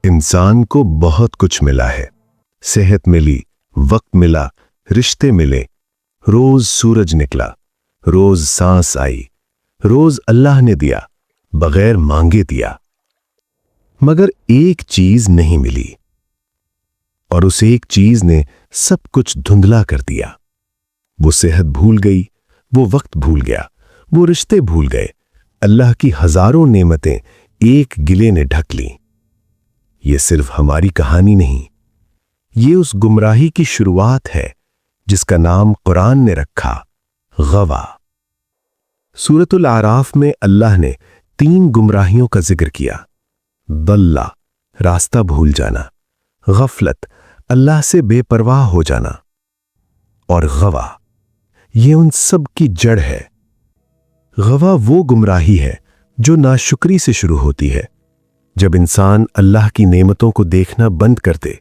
انسان کو بہت کچھ ملا ہے، صحت ملی، وقت ملا، رشتے ملے، روز سورج نکلا، روز سانس آئی، روز اللہ نے دیا، بغیر مانگے دیا۔ مگر ایک چیز نہیں ملی، اور اس ایک چیز نے سب کچھ دھندلا کر دیا۔ وہ صحت بھول گئی، وہ وقت بھول گیا، وہ رشتے بھول گئے، اللہ کی ہزاروں نعمتیں ایک گلے نے ڈھک لیں۔ یہ صرف ہماری کہانی نہیں، یہ اس گمراہی کی شروعات ہے جس کا نام قرآن نے رکھا غوا۔ سورۃ الاعراف میں اللہ نے 3 گمراہیوں کا ذکر کیا: ضلّہ، راستہ بھول جانا، غفلت، اللہ سے بے پرواہ ہو جانا، اور غوا، یہ ان سب کی جڑ ہے۔ غوا وہ گمراہی ہے جو ناشکری سے شروع ہوتی ہے، جب انسان اللہ کی نعمتوں کو دیکھنا بند کر دے،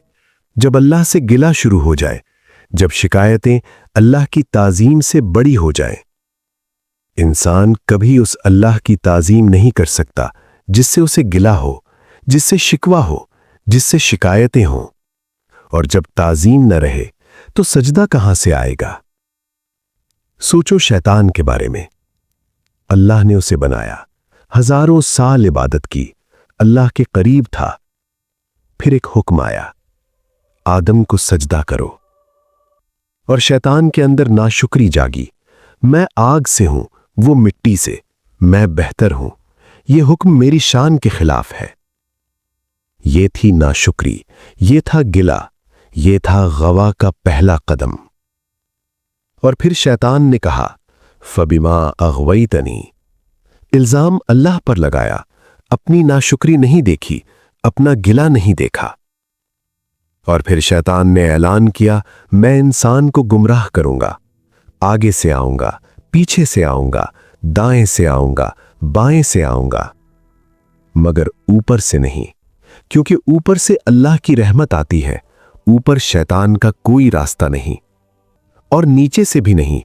جب اللہ سے گلہ شروع ہو جائے، جب شکایتیں اللہ کی تعظیم سے بڑی ہو جائیں۔ انسان کبھی اس اللہ کی تعظیم نہیں کر سکتا جس سے اسے گلہ ہو، جس سے شکوہ ہو، جس سے شکایتیں ہوں۔ اور جب تعظیم نہ رہے تو سجدہ کہاں سے آئے گا؟ سوچو شیطان کے بارے میں۔ اللہ نے اسے بنایا، ہزاروں سال عبادت کی، اللہ کے قریب تھا۔ پھر ایک حکم آیا، آدم کو سجدہ کرو، اور شیطان کے اندر ناشکری جاگی۔ میں آگ سے ہوں، وہ مٹی سے، میں بہتر ہوں، یہ حکم میری شان کے خلاف ہے۔ یہ تھی ناشکری، یہ تھا گلہ، یہ تھا غوا کا پہلا قدم۔ اور پھر شیطان نے کہا، فَبِمَا أَغْوَيْتَنِي، الزام اللہ پر لگایا، اپنی ناشکری نہیں دیکھی، اپنا گلہ نہیں دیکھا۔ اور پھر شیطان نے اعلان کیا، میں انسان کو گمراہ کروں گا، آگے سے آؤں گا، پیچھے سے آؤں گا، دائیں سے آؤں گا، بائیں سے آؤں گا، مگر اوپر سے نہیں، کیونکہ اوپر سے اللہ کی رحمت آتی ہے، اوپر شیطان کا کوئی راستہ نہیں، اور نیچے سے بھی نہیں،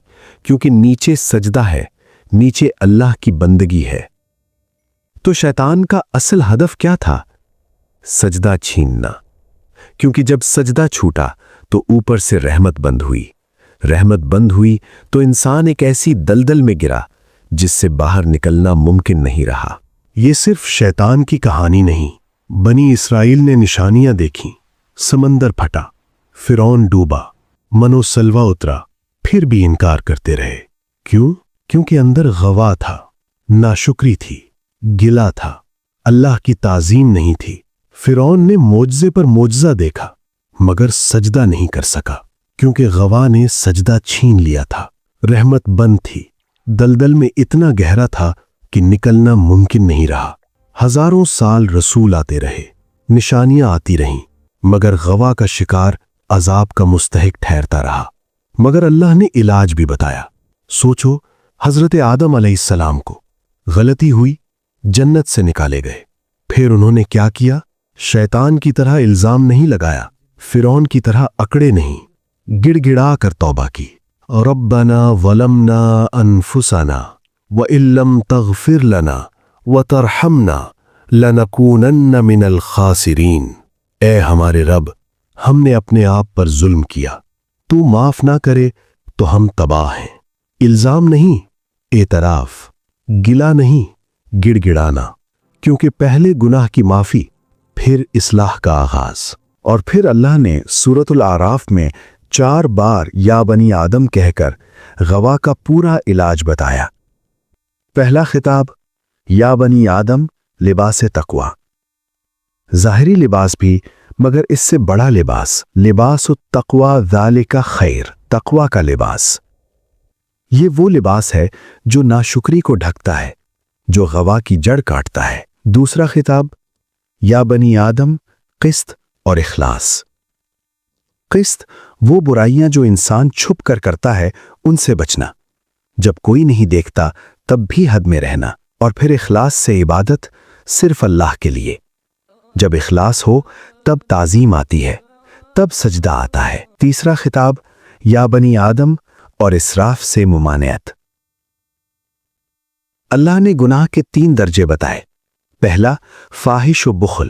کیونکہ نیچے سجدہ ہے، نیچے اللہ کی بندگی ہے۔ تو شیطان کا اصل ہدف کیا تھا؟ سجدہ چھیننا، کیونکہ جب سجدہ چھوٹا تو اوپر سے رحمت بند ہوئی، رحمت بند ہوئی تو انسان ایک ایسی دلدل میں گرا جس سے باہر نکلنا ممکن نہیں رہا۔ یہ صرف شیطان کی کہانی نہیں، بنی اسرائیل نے نشانیاں دیکھیں، سمندر پھٹا، فرعون ڈوبا، من و سلوہ اترا، پھر بھی انکار کرتے رہے۔ کیوں؟ کیونکہ اندر غوا تھا، ناشکری تھی، گلہ تھا، اللہ کی تعظیم نہیں تھی۔ فرعون نے معجزے پر معجزہ دیکھا مگر سجدہ نہیں کر سکا، کیونکہ غوا نے سجدہ چھین لیا تھا۔ رحمت بند تھی، دلدل میں اتنا گہرا تھا کہ نکلنا ممکن نہیں رہا۔ ہزاروں سال رسول آتے رہے، نشانیاں آتی رہیں، مگر غوا کا شکار عذاب کا مستحق ٹھہرتا رہا۔ مگر اللہ نے علاج بھی بتایا۔ سوچو، حضرت آدم علیہ السلام کو غلطی ہوئی، جنت سے نکالے گئے، پھر انہوں نے کیا کیا؟ شیطان کی طرح الزام نہیں لگایا، فرعون کی طرح اکڑے نہیں، گڑ گڑا کر توبہ کی، ربنا ظلمنا انفسنا وَإِن لَّمْ تَغْفِرْ لَنَا وَتَرْحَمْنَا لَنَكُونَنَّ مِنَ الْخَاسِرِينَ۔ اے ہمارے رب، ہم نے اپنے آپ پر ظلم کیا، تو معاف نہ کرے تو ہم تباہ ہیں۔ الزام نہیں، اعتراف، گلہ نہیں، گڑ گڑانا، کیونکہ پہلے گناہ کی معافی، پھر اصلاح کا آغاز۔ اور پھر اللہ نے سورۃ الاعراف میں 4 بار یا بنی آدم کہہ کر غوا کا پورا علاج بتایا۔ پہلا خطاب، یا بنی آدم، لباس تقوی، ظاہری لباس بھی، مگر اس سے بڑا لباس، لباس التقوی ذالک خیر، تقوی کا لباس۔ یہ وہ لباس ہے جو ناشکری کو ڈھکتا ہے، جو غوا کی جڑ کاٹتا ہے۔ دوسرا خطاب، یا بنی آدم، قسط اور اخلاص۔ قسط وہ برائیاں جو انسان چھپ کر کرتا ہے، ان سے بچنا، جب کوئی نہیں دیکھتا تب بھی حد میں رہنا۔ اور پھر اخلاص سے عبادت صرف اللہ کے لیے۔ جب اخلاص ہو تب تعظیم آتی ہے، تب سجدہ آتا ہے۔ تیسرا خطاب، یا بنی آدم اور اسراف سے ممانعت۔ اللہ نے گناہ کے 3 درجے بتائے۔ پہلا، فاحش و بخل،